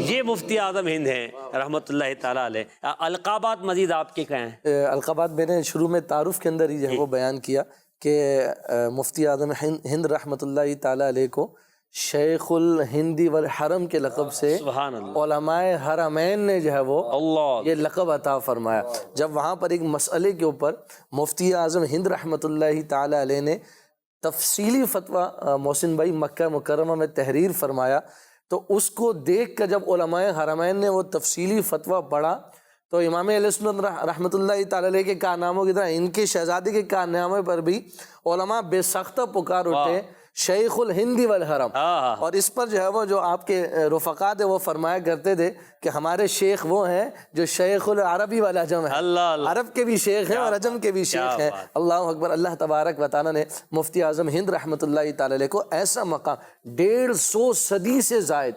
Speaker 2: یہ مفتی اعظم ہند ہیں رحمۃ اللہ تعالیٰ علیہ. القابات مزید آپ کے کہیں ہیں؟
Speaker 5: القابات میں نے شروع میں تعارف کے اندر ہی جو ہے وہ بیان کیا کہ مفتی اعظم ہند رحمۃ اللہ تعالیٰ علیہ کو شیخ الہندی والحرم کے لقب سے
Speaker 2: سبحان اللہ
Speaker 5: علماء حرمین نے جو ہے وہ یہ لقب عطا فرمایا. جب وہاں پر ایک مسئلے کے اوپر مفتی اعظم ہند رحمۃ اللہ تعالیٰ علیہ نے تفصیلی فتویٰ محسن بھائی مکہ مکرمہ میں تحریر فرمایا، تو اس کو دیکھ کر جب علماء حرمین نے وہ تفصیلی فتویٰ پڑھا تو امام علیہ السنت رحمۃ اللہ تعالیٰ علیہ کے کارناموں کی طرح ان کے شہزادے کے کارنامے پر بھی علماء بے سختہ پکار اٹھے شیخ الہندی والحرم. اور اس پر جو ہے وہ جو آپ کے رفقا تھے وہ فرمایا کرتے تھے کہ ہمارے شیخ وہ ہیں جو شیخ العربی والعجم ہے، عرب کے بھی شیخ ہیں اور عجم کے بھی شیخ ہیں. اللہ اکبر. اللہ تبارک و تعالیٰ نے مفتی اعظم ہند رحمۃ اللہ تعالی علیہ کو ایسا مقام 150 صدی سے زائد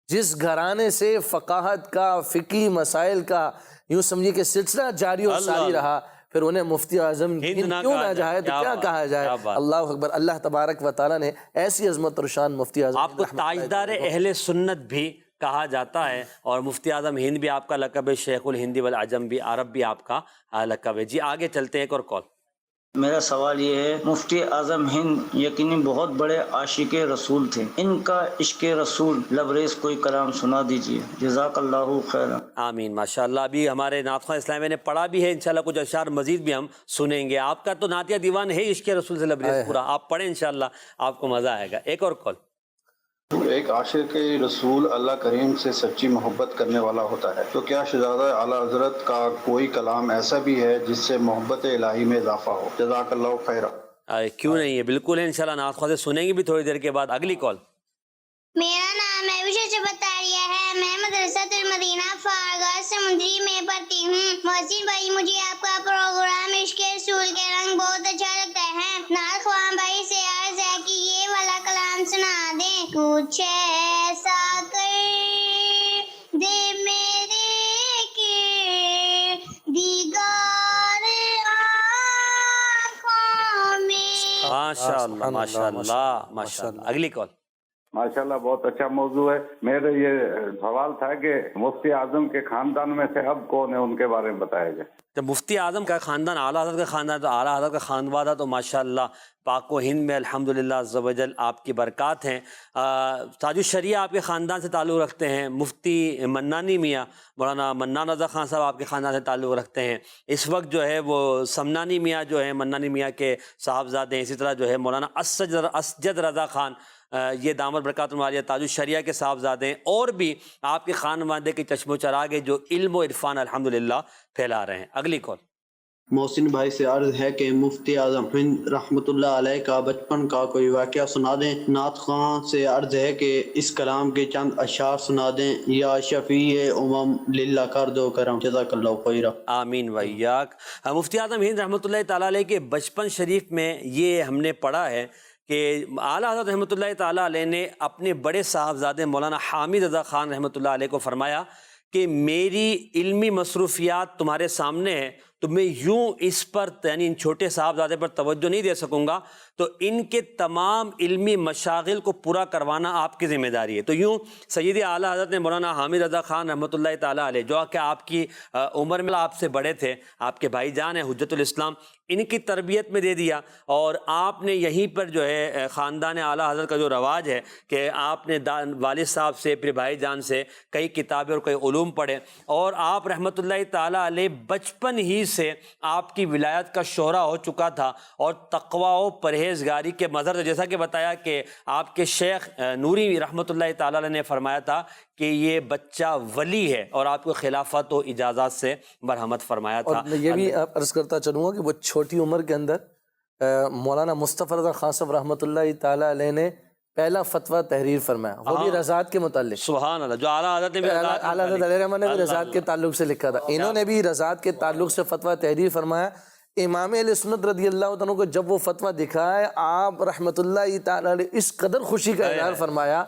Speaker 5: جس گھرانے سے فقاہت کا فقہی مسائل کا یوں سمجھیے کہ سلسلہ جاری و ساری رہا، پھر انہیں مفتی اعظم ہند کیوں نہ جائے تو کیا کہا جائے. اللہ اکبر. اللہ تبارک و تعالیٰ نے ایسی عظمت اور شان مفتی اعظم
Speaker 2: آپ کو تاجدار اہل سنت بھی کہا جاتا ہے، اور مفتی اعظم ہند بھی آپ کا لقب ہے، شیخ الہندی والعجم بھی، عرب بھی آپ کا لقب ہے. جی آگے چلتے ہیں، ایک اور کال.
Speaker 7: میرا سوال یہ ہے، مفتی اعظم ہند یقینی بہت بڑے عاشق رسول تھے، ان کا عشق رسول لبریز کوئی کلام سنا دیجیے، جزاک اللہ خیرا.
Speaker 2: آمین. ماشاءاللہ. ابھی ہمارے نعت خواں اسلامیہ نے پڑھا بھی ہے، انشاءاللہ کچھ اشعار مزید بھی ہم سنیں گے. آپ کا تو نعتیہ دیوان ہے عشق رسول سے لبریز پورا، آپ پڑھیں انشاءاللہ آپ کو مزہ آئے گا. ایک اور کال.
Speaker 6: ایک عاشق رسول اللہ کریم سے سچی محبت کرنے والا ہوتا ہے، تو کیا شہزادہ اعلیٰ حضرت کا کوئی کلام ایسا بھی ہے جس سے محبت الہی میں اضافہ ہو؟ جزاک اللہ خیرا.
Speaker 2: کیوں نہیں ہے، بالکل ہے انشاءاللہ. نعت خواں سے سنیں گے بھی تھوڑی دیر کے بعد. اگلی کال.
Speaker 8: میرا نام ہے چبتاریہ ہے، میں مدرسہ المدینہ فارغہ سمندری میں پڑھتی ہوں. محسن بھائی مجھے آپ کا پروگرام عشق رسول کے رنگ بہت اچھا لگتا ہے. نعت خواں بھائی سے عرض ہے کہ یہ والا کلام سنا دیں. کچھ ایسا کر دے میرے کہ دیگر آنکھوں میں.
Speaker 2: ماشاءاللہ ماشاءاللہ ماشاءاللہ. اگلی کال.
Speaker 9: ماشاءاللہ بہت اچھا موضوع ہے. میرا یہ سوال تھا کہ مفتی اعظم کے خاندان میں سے اب کون ہے، ان کے بارے میں بتایا جائے.
Speaker 2: جب مفتی اعظم کا خاندان اعلیٰ حضرت کا خاندان، تو اعلیٰ حضرت کا خاندان تو ماشاءاللہ پاک و ہند میں الحمدللہ عز و جل آپ کی برکات ہیں. تاج الشریعہ آپ کے خاندان سے تعلق رکھتے ہیں. مفتی منانی میاں مولانا منان رضا خان صاحب آپ کے خاندان سے تعلق رکھتے ہیں. اس وقت جو ہے وہ سمنانی میاں جو ہے منانی میاں کے صاحبزادے ہیں. اسی طرح جو ہے مولانا اسجد رضا خان، یہ دامت برکات المعالیہ تاج الشریعہ کے صاحبزادے ہیں. اور بھی آپ کے خانوادے کے چشم و چراغ جو علم و عرفان الحمدللہ پھیلا رہے ہیں. اگلی کال.
Speaker 10: محسن بھائی سے عرض ہے کہ مفتی اعظم ہند رحمۃ اللہ علیہ کا بچپن کا کوئی واقعہ سنا دیں. نعت خواں سے عرض ہے کہ اس کلام کے چند اشعار سنا دیں. یا شفیع امم للہ کر دو کرم، جزاک اللہ خیرا.
Speaker 2: آمین ویاک. مفتی اعظم ہند رحمۃ اللہ تعالیٰ علیہ کے بچپن شریف میں یہ ہم نے پڑھا ہے کہ اعلیٰ حضرت رحمۃ اللہ تعالیٰ علیہ نے اپنے بڑے صاحبزادے مولانا حامد رضا خان رحمۃ اللہ علیہ کو فرمایا کہ میری علمی مصروفیات تمہارے سامنے ہے، تو میں یوں اس پر یعنی ان چھوٹے صاحبزادے پر توجہ نہیں دے سکوں گا، تو ان کے تمام علمی مشاغل کو پورا کروانا آپ کی ذمہ داری ہے. تو یوں سیدی اعلیٰ حضرت نے مولانا حامد رضا خان رحمۃ اللہ تعالیٰ علیہ، جو کہ آپ کی عمر میں آپ سے بڑے تھے، آپ کے بھائی جان ہیں حجت الاسلام، ان کی تربیت میں دے دیا. اور آپ نے یہیں پر جو ہے خاندان اعلیٰ حضرت کا جو رواج ہے کہ آپ نے والد صاحب سے پھر بھائی جان سے کئی کتابیں اور کئی علوم پڑھے، اور آپ رحمۃ اللہ تعالیٰ علیہ بچپن ہی سے آپ کی ولایت کا شہرہ ہو چکا تھا، اور تقوی و پرہیزگاری کے مظہر سے، جیسا کہ بتایا کہ آپ کے شیخ نوری رحمۃ اللہ تعالیٰ علیہ نے فرمایا تھا کہ یہ بچہ ولی ہے، اور آپ کو خلافت و اجازت سے مرحمت فرمایا تھا.
Speaker 5: اور میں یہ بھی عرض کرتا چلوں گا کہ وہ چھوٹی عمر کے اندر مولانا مصطفی رضا خان صاحب رحمۃ اللہ تعالیٰ علیہ نے پہلا فتویٰ تحریر فرمایا، وہ بھی رضاعت کے متعلق.
Speaker 2: سبحان اللہ. جو اعلیٰ حضرت نے بھی
Speaker 5: اعلیٰ حضرت علیہ رحمٰن نے بھی رضاعت کے تعلق سے لکھا تھا. انہوں نے بھی رضاعت کے تعلق سے فتویٰ تحریر فرمایا. امام علیہ سنت رضی اللہ عنہ کو جب وہ فتویٰ دکھائے، آپ رحمۃ اللہ تعالیٰ علیہ اس قدر خوشی کا اظہار فرمایا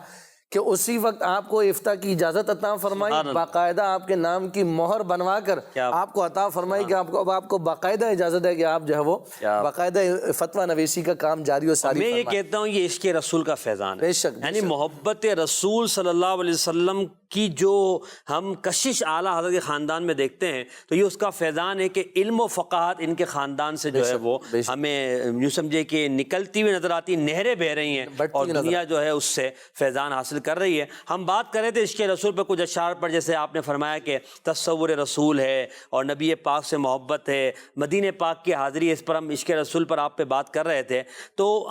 Speaker 5: کہ اسی وقت آپ کو افتاء کی اجازت عطا فرمائی، باقاعدہ آپ کے نام کی مہر بنوا کر آپ کو عطا فرمائی کہ آپ کو باقاعدہ اجازت ہے کہ آپ جو ہے وہ باقاعدہ فتویٰ نویسی کا کام جاری و ساری
Speaker 2: میں یہ کہتا ہوں یہ عشق رسول کا فیضان ہے،
Speaker 5: بے شک،
Speaker 2: یعنی محبت رسول صلی اللہ علیہ وسلم کی جو ہم کشش اعلیٰ حضرت کے خاندان میں دیکھتے ہیں تو یہ اس کا فیضان ہے کہ علم و فقاہت ان کے خاندان سے جو ہے وہ ہمیں یوں سمجھے کہ نکلتی ہوئی نظر آتی، نہریں بہہ رہی ہیں اور دنیا جو ہے اس سے فیضان حاصل کر رہی ہے۔ ہم بات کر رہے تھے عشق رسول پر کچھ اشعار پر، جیسے آپ نے فرمایا کہ تصور رسول ہے اور نبی پاک سے محبت ہے، مدینہ پاک کی حاضری ہے، اس پر ہم عشق رسول پر آپ پہ بات کر رہے تھے۔ تو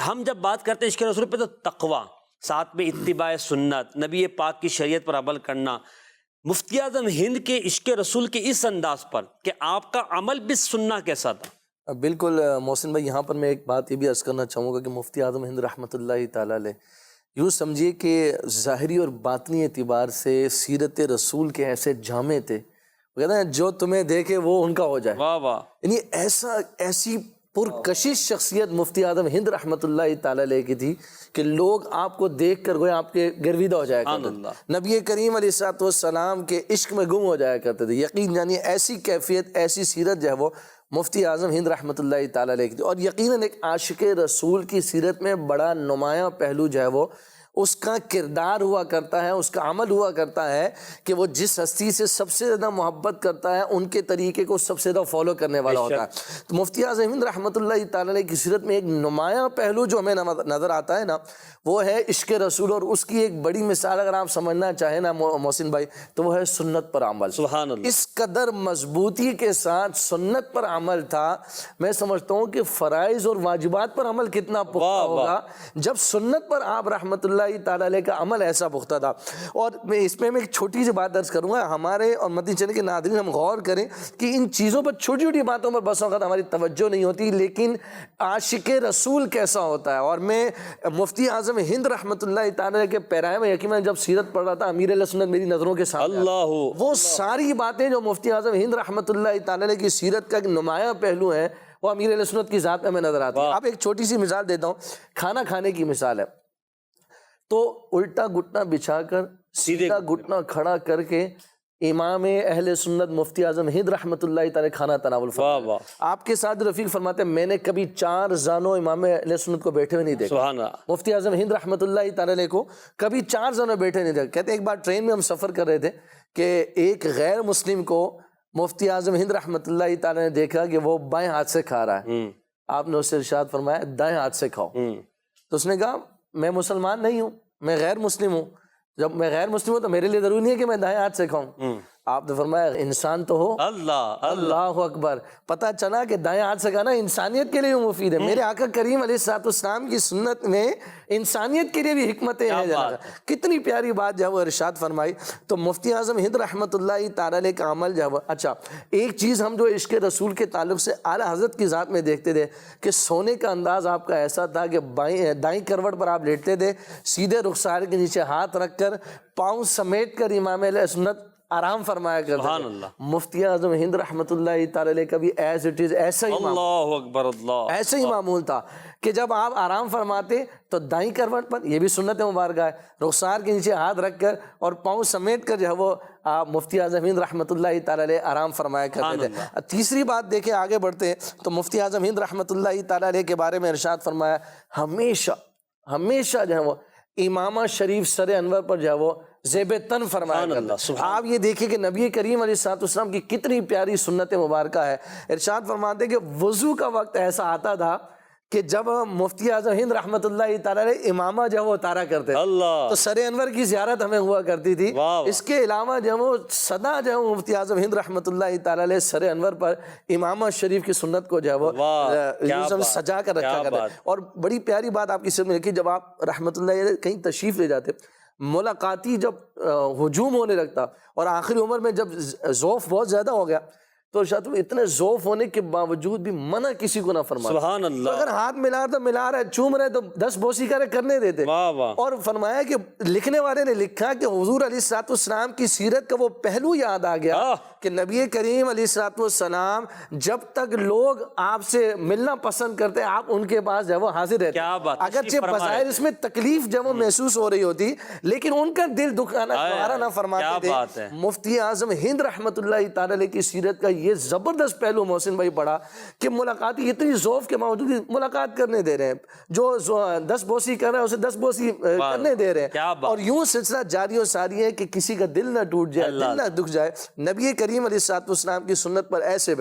Speaker 2: ہم جب بات کرتے ہیں عشق رسول پہ تو تقویٰ، ساتھ میں اتباع سنت، نبی پاک کی شریعت پر عمل کرنا، مفتی اعظم ہند کے عشق رسول کے اس انداز پر کہ آپ کا عمل بھی سننا کیسا تھا؟
Speaker 5: بالکل محسن بھائی، یہاں پر میں ایک بات یہ بھی عرض کرنا چاہوں گا کہ مفتی اعظم ہند رحمۃ اللہ تعالیٰ علیہ یوں سمجھیے کہ ظاہری اور باطنی اعتبار سے سیرت رسول کے ایسے جامع تھے، وہ کہتے ہیں جو تمہیں دیکھے وہ ان کا ہو جائے،
Speaker 2: واہ واہ،
Speaker 5: یعنی ایسی پرکشش شخصیت مفتی اعظم ہند رحمۃ اللہ تعالیٰ علیہ کی تھی کہ لوگ آپ کو دیکھ کر گویا آپ کے گرویدہ ہو جایا کرتے تھے، نبی کریم علیہ الصلوۃ والسلام کے عشق میں گم ہو جایا کرتے تھے۔ یقین یعنی ایسی کیفیت، ایسی سیرت جو ہے وہ مفتی اعظم ہند رحمۃ اللہ تعالیٰ علیہ کی تھی، اور یقیناً ایک عاشق رسول کی سیرت میں بڑا نمایاں پہلو جو ہے وہ اس کا کردار ہوا کرتا ہے، اس کا عمل ہوا کرتا ہے کہ وہ جس ہستی سے سب سے زیادہ محبت کرتا ہے ان کے طریقے کو سب سے زیادہ فالو کرنے والا ہوتا ہے۔ تو مفتی اعظم ہند رحمۃ اللہ تعالیٰ علیہ کی سیرت میں ایک نمایاں پہلو جو ہمیں نظر آتا ہے نا، وہ ہے عشق رسول، اور اس کی ایک بڑی مثال اگر آپ سمجھنا چاہیں نا محسن بھائی تو وہ ہے سنت پر عمل۔
Speaker 2: سبحان اللہ،
Speaker 5: اس قدر مضبوطی کے ساتھ سنت پر عمل تھا، میں سمجھتا ہوں کہ فرائض اور واجبات پر عمل کتنا پختہ ہوگا جب سنت پر آپ رحمۃ اللہ تعالیٰ علیہ کا عمل ایسا پختہ تھا۔ اور میں اس میں ایک چھوٹی سی بات عرض کروں گا، ہمارے اور مدنی چینل کے ناظرین ہم غور کریں کہ ان چیزوں پر، چھوٹی چھوٹی باتوں پر بس وقت ہماری توجہ نہیں ہوتی، لیکن عاشق رسول کیسا ہوتا ہے۔ اور میں مفتی اعظم ہند رحمۃ اللہ تعالیٰ کے پیرائے میں یقیناً جب سیرت پڑھ رہا تھا، امیر اہل سنت میری نظروں کے سامنے وہ ساری باتیں جو مفتی اعظم ہند رحمۃ اللہ تعالیٰ کی سیرت کا ایک نمایاں پہلو ہے وہ امیر اہل سنت کی ذات میں ہمیں نظر آتی ہے۔ اب ایک چھوٹی سی مثال دیتا ہوں، کھانا کھانے کی مثال ہے، تو الٹا گھٹنا بچھا کر سیدھا گھٹنا کھڑا کر کے امام اہل سنت مفتی اعظم ہند رحمۃ اللہ تعالی کھانا تناول فرماتے، آپ کے ساتھ رفیق فرماتے ہیں میں نے کبھی 4 زانوں امام اہل سنت کو بیٹھے ہوئے نہیں دیکھا، مفتی اعظم ہند رحمۃ اللہ تعالی کو کبھی 4 زانوں بیٹھے نہیں دیکھا۔ کہتے ہیں ایک بار ٹرین میں ہم سفر کر رہے تھے کہ ایک غیر مسلم کو مفتی اعظم ہند رحمۃ اللہ تعالی نے دیکھا کہ وہ بائیں ہاتھ سے کھا رہا ہے، آپ نے اس سے ارشاد فرمایا دائیں ہاتھ سے کھاؤ، تو اس نے کہا میں مسلمان نہیں ہوں، میں غیر مسلم ہوں، جب میں غیر مسلم ہوں تو میرے لیے ضروری نہیں ہے کہ میں دائیں ہاتھ سے کھاؤں۔ آپ نے فرمایا انسان تو ہو، اللہ اکبر، پتہ چلا کہ دائیں ہاتھ سے کھانا انسانیت کے لیے مفید ہے۔ میرے آقا کریم علیہ الصلوۃ والسلام کی سنت میں انسانیت کے لیے بھی حکمتیں ہیں جناب، کتنی پیاری بات جو ہے وہ ارشاد فرمائی۔ تو مفتی اعظم ہند رحمۃ اللہ تعالی علیہ کا عمل جو ہے وہ، اچھا ایک چیز ہم جو عشق رسول کے تعلق سے اعلیٰ حضرت کی ذات میں دیکھتے تھے کہ سونے کا انداز آپ کا ایسا تھا کہ دائیں کروٹ پر آپ لیٹتے تھے، سیدھے رخسار کے نیچے ہاتھ رکھ کر پاؤں سمیٹ کر امام اہل سنت آرام فرمایا کرتے تھے۔ مفتی اعظم ہند رحمۃ اللہ تعالی علیہ کا بھی ایز اٹ از ایسا ہی معمول تھا کہ جب آپ آرام فرماتے تو دائیں کروٹ پر، یہ بھی سنت مبارکہ ہے، رخسار کے نیچے ہاتھ رکھ کر اور پاؤں سمیٹ کر جو ہے وہ مفتی اعظم ہند رحمۃ اللہ تعالی علیہ آرام فرمایا کرتے تھے۔ تیسری بات دیکھیں، آگے بڑھتے ہیں تو مفتی اعظم ہند رحمۃ اللہ تعالی علیہ کے بارے میں ارشاد فرمایا ہمیشہ جو ہے وہ امامہ شریف سر انور پر جو ہے وہ زیب تن فرمایا کرتا۔ آپ یہ دیکھیں کہ نبی کریم علیہ الصلوۃ والسلام کی کتنی پیاری سنت مبارکہ ہے۔ ارشاد فرماتے کہ وضو کا وقت ایسا آتا تھا کہ جب مفتی اعظم ہند رحمۃ اللہ تعالی علیہ امامہ جو ہے وہ اتارا کرتے تو سر انور کی زیارت ہمیں ہوا کرتی تھی۔ اس کے علاوہ جو ہے وہ سدا جو ہے مفتی اعظم ہند رحمۃ اللہ تعالی علیہ سر انور پر امامہ شریف کی سنت کو جو ہے وہ سجا کر رکھا کرتے۔ اور بڑی پیاری بات آپ کی سمجھ میں رکھی، جب آپ رحمۃ اللہ علیہ کہیں تشریف لے جاتے، ملاقاتی جب ہجوم ہونے لگتا اور آخری عمر میں جب ذوف بہت زیادہ ہو گیا تو شاید اتنے ذوف ہونے کے باوجود بھی منع کسی کو نہ فرمایا، سبحان اللہ، اگر ہاتھ ملا تو ملا رہے، چوم رہے تو 10 بوسی کرنے دیتے۔ اور فرمایا کہ لکھنے والے نے لکھا کہ حضور علیہ الصلوۃ والسلام کی سیرت کا وہ پہلو یاد آ گیا کہ نبی کریم علیہ الصلوۃ والسلام جب تک لوگ آپ سے ملنا پسند کرتے ہیں آپ ان کے پاس جب وہ حاضر رہتے
Speaker 2: کیا بات،
Speaker 5: اگرچہ بظاہر اس میں تکلیف جب وہ محسوس ہو رہی ہوتی لیکن ان کا دل دکھانا نہ فرماتے تھے. مفتی اعظم ہند رحمۃ اللہ تعالی علیہ کی سیرت کا یہ زبردست پہلو محسن بھائی پڑھا کہ ملاقاتی اتنی ذوف کے باوجود ملاقات کرنے دے رہے ہیں, جو 10 بوسی کر رہا ہے اسے 10 بوسی کرنے دے رہے ہیں, اور یوں سلسلہ جاری و ساری ہے کہ کسی کا دل نہ ٹوٹ جائے, دل نہ دکھ جائے. نبی کریم علیہ الصلوۃ والسلام کی سنت پر ایسے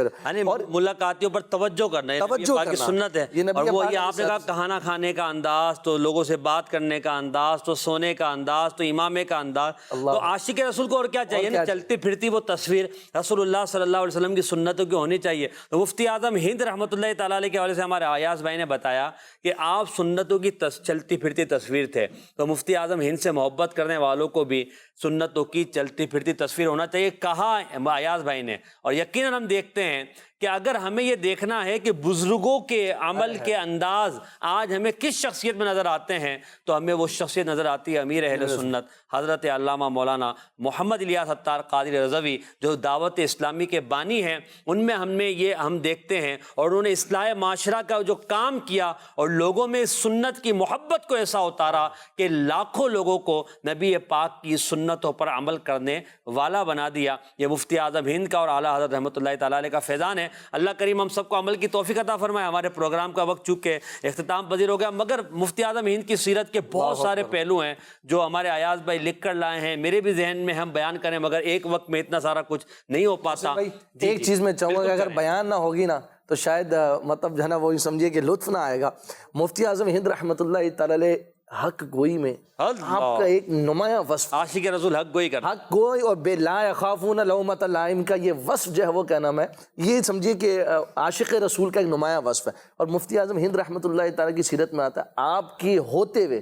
Speaker 2: اور ملاقاتیوں پر توجہ کرنا ہے, سنت ہے. اور وہ یہ آپ نے کہا کھانا کھانے کا انداز, تو لوگوں سے بات کرنے کا انداز, تو سونے کا انداز, تو امامے کا انداز, تو عاشق رسول کو اور کیا چاہیے نا, چلتی پھرتی وہ تصویر رسول اللہ صلی اللہ علیہ وسلم کی سنتوں کی ہونی چاہیے. تو مفتی اعظم ہند رحمۃ اللہ تعالیٰ علیہ کے حوالے سے ہمارے ایاز بھائی نے بتایا کہ آپ سنتوں کی چلتی پھرتی تصویر تھے. تو مفتی اعظم ہند سے محبت کرنے والوں کو بھی سنتوں کی چلتی پھرتی تصویر ہونا چاہیے, کہا ایاز بھائی نے. اور یقیناً ہم دیکھتے ہیں کہ اگر ہمیں یہ دیکھنا ہے کہ بزرگوں کے عمل کے انداز آج ہمیں کس شخصیت میں نظر آتے ہیں, تو ہمیں وہ شخصیت نظر آتی ہے امیر اہل سنت حضرت علامہ مولانا محمد الیاس اتار قادری رضوی, جو دعوت اسلامی کے بانی ہیں. ان میں ہم دیکھتے ہیں, اور انہوں نے اصلاح معاشرہ کا جو کام کیا اور لوگوں میں سنت کی محبت کو ایسا اتارا کہ لاکھوں لوگوں کو نبی پاک کی سنتوں پر عمل کرنے والا بنا دیا. یہ مفتی اعظم ہند کا اور اعلیٰ حضرت رحمۃ اللہ تعالیٰ علیہ کا فیضان ہے. اللہ کریم ہم سب کو عمل کی توفیق عطا فرمائے. ہمارے پروگرام کا وقت چونکہ اختتام پذیر ہو گیا, مگر مفتی اعظم ہند کی سیرت کے بہت سارے پہلو ہیں جو ہمارے ایاز بھائی لکھ کر لائے ہیں, میرے بھی ذہن میں ہم بیان کریں مگر ایک وقت میں اتنا سارا کچھ نہیں ہو پاتا.
Speaker 5: ایک چیز میں چاہوں گا کہ اگر بیان نہ ہوگی نا تو شاید مطلب جو ہے نا وہ سمجھیے کہ لطف نہ آئے گا. مفتی اعظم ہند رحمۃ اللہ تعالی علیہ حق گوئی میں آپ کا ایک نمایاں وصف,
Speaker 2: عاشق رسول حق گوئی کرنا,
Speaker 5: حق گوئی اور بے لا یخافون لومۃ لائم کا یہ وصف جو ہے وہ کیا نام ہے, یہ سمجھیے کہ عاشق رسول کا ایک نمایاں وصف ہے. اور مفتی اعظم ہند رحمۃ اللہ تعالی کی سیرت میں آتا ہے آپ کی ہوتے ہوئے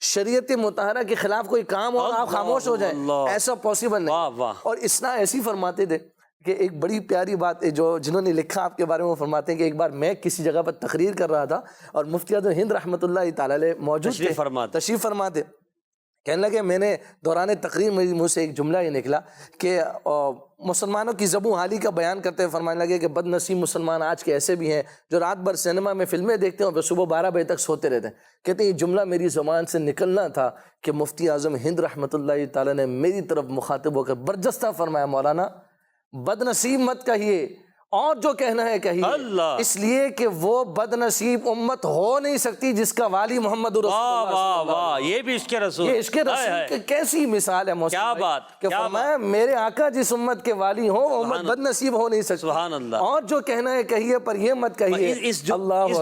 Speaker 5: شریعت مطہرہ کے خلاف کوئی کام ہو آپ خاموش ہو جائیں, ایسا پاسبل نہیں. اور اسنا ایسی فرماتے تھے کہ ایک بڑی پیاری بات ہے جو جنہوں نے لکھا آپ کے بارے میں وہ فرماتے ہیں کہ ایک بار میں کسی جگہ پر تقریر کر رہا تھا اور مفتی اعظم ہند رحمۃ اللہ تعالی علیہ موجود تھے, تشریف فرماتے. کہنے لگے میں نے دوران تقریر میری منہ سے ایک جملہ یہ نکلا کہ مسلمانوں کی زبوں حالی کا بیان کرتے ہوئے فرمانے لگے کہ بد نصیب مسلمان آج کے ایسے بھی ہیں جو رات بھر سینما میں فلمیں دیکھتے ہیں اور صبح 12 بجے تک سوتے رہتے ہیں. کہتے ہیں یہ جملہ میری زبان سے نکلنا تھا کہ مفتی اعظم ہند رحمۃ اللہ تعالیٰ نے میری طرف مخاطب ہو کر برجستہ فرمایا, مولانا بد نصیب مت کہیے, اور جو کہنا ہے کہیے, اس لیے کہ وہ بد نصیب امت ہو نہیں سکتی جس کا والی محمد رسول اللہ.
Speaker 2: واہ واہ, یہ بھی عشق رسول,
Speaker 5: یہ عشق رسول کی کیسی مثال ہے محسن
Speaker 2: کیا
Speaker 5: بھائی,
Speaker 2: بات,
Speaker 5: کہ فرمایا میرے آقا جس امت کے والی ہوں وہ امت بد نصیب ہو نہیں سکتی.
Speaker 2: سبحان اللہ.
Speaker 5: اور جو کہنا ہے کہیے پر یہ مت کہیے.
Speaker 2: اس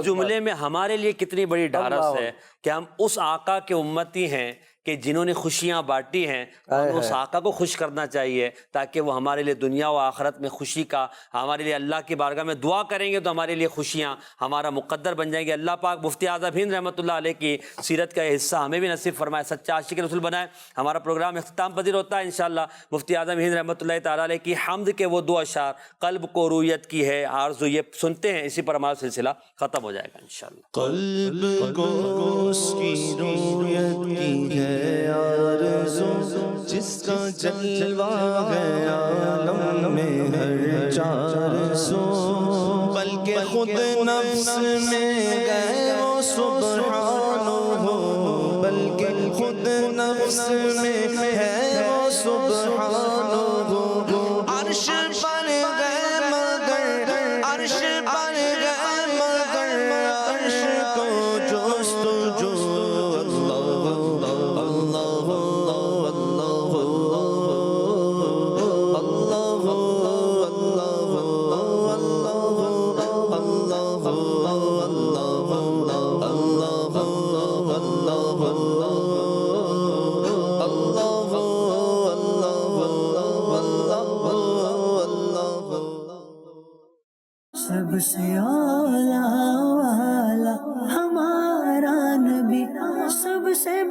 Speaker 2: جملے میں ہمارے لیے کتنی بڑی ڈھارس ہے کہ ہم اس آقا کے امتی ہیں کہ جنہوں نے خوشیاں بانٹی ہیں, ہمیں اس آقا کو خوش کرنا چاہیے تاکہ وہ ہمارے لیے دنیا و آخرت میں خوشی کا, ہمارے لیے اللہ کی بارگاہ میں دعا کریں گے تو ہمارے لیے خوشیاں ہمارا مقدر بن جائیں گے. اللہ پاک مفتی اعظم ہند رحمۃ اللہ علیہ کی سیرت کا یہ حصہ ہمیں بھی نصیب فرمائے, سچا عاشق رسول بنائے. ہمارا پروگرام اختتام پذیر ہوتا ہے انشاءاللہ مفتی اعظم ہند رحمۃ اللہ تعالیٰ علیہ کی حمد کے وہ 2 اشعار, قلب کو رویت کی ہے آرزو, یہ سنتے ہیں, اسی پر ہمارا سلسلہ ختم ہو جائے گا انشاءاللہ.
Speaker 1: قلب کو اس کی رویت کی ہے آرزو, جس کا جلوہ ہے عالم میں ہر 4 سو, بلکہ خود نفس میں گئے وہ سبحانہ ہو, بلکہ خود نفس میں ہے وہ سبحانہ ہو. عرش پر گئے مگر عرش پر گئے مگر عرش کو جستجو سب سے اعلیٰ والا ہمارا نبی, سب سے